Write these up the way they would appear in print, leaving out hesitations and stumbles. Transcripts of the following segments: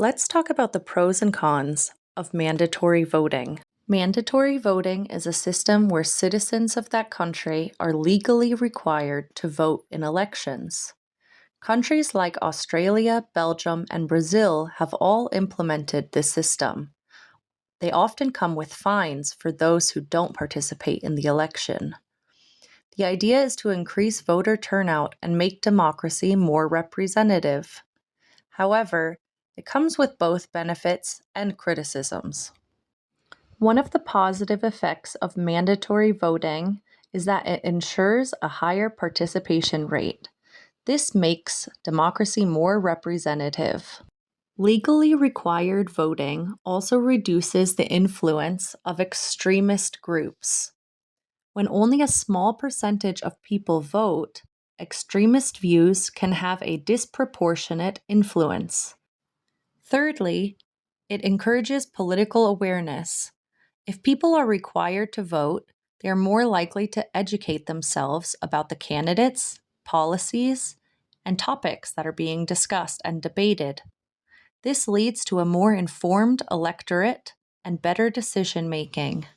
Let's talk about the pros and cons of mandatory voting. Mandatory voting is a system where citizens of that country are legally required to vote in elections. Countries like Australia, Belgium, and Brazil have all implemented this system. They often come with fines for those who don't participate in the election. The idea is to increase voter turnout and make democracy more representative. However, it comes with both benefits and criticisms. One of the positive effects of mandatory voting is that it ensures a higher participation rate. This makes democracy more representative. Legally required voting also reduces the influence of extremist groups. When only a small percentage of people vote, extremist views can have a disproportionate influence. Thirdly, it encourages political awareness. If people are required to vote, they are more likely to educate themselves about the candidates, policies, and topics that are being discussed and debated. This leads to a more informed electorate and better decision making.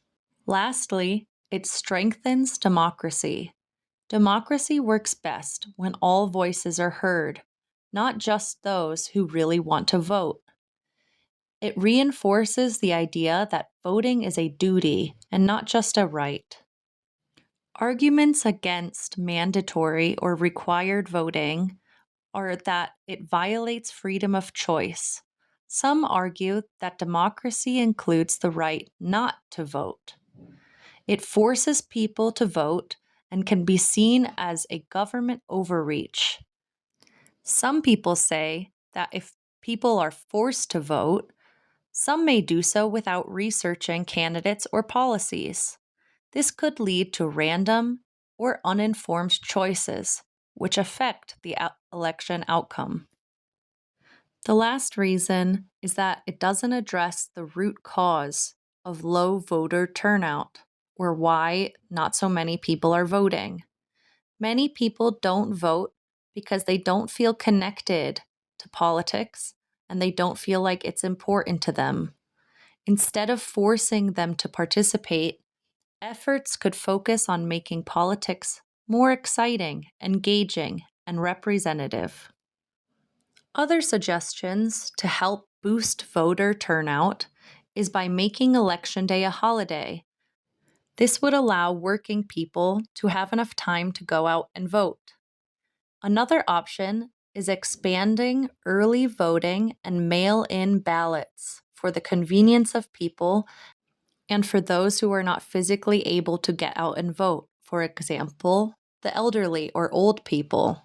Lastly, it strengthens democracy. Democracy works best when all voices are heard, not just those who really want to vote. It reinforces the idea that voting is a duty and not just a right. Arguments against mandatory or required voting are that it violates freedom of choice. Some argue that democracy includes the right not to vote. It forces people to vote and can be seen as a government overreach. Some people say that if people are forced to vote, some may do so without researching candidates or policies. This could lead to random or uninformed choices, which affect the election outcome. The last reason is that it doesn't address the root cause of low voter turnout, or why not so many people are voting. Many people don't vote because they don't feel connected to politics and they don't feel like it's important to them. Instead of forcing them to participate, efforts could focus on making politics more exciting, engaging, and representative. Other suggestions to help boost voter turnout is by making Election Day a holiday. This would allow working people to have enough time to go out and vote. Another option is expanding early voting and mail-in ballots for the convenience of people and for those who are not physically able to get out and vote, for example, the elderly or old people.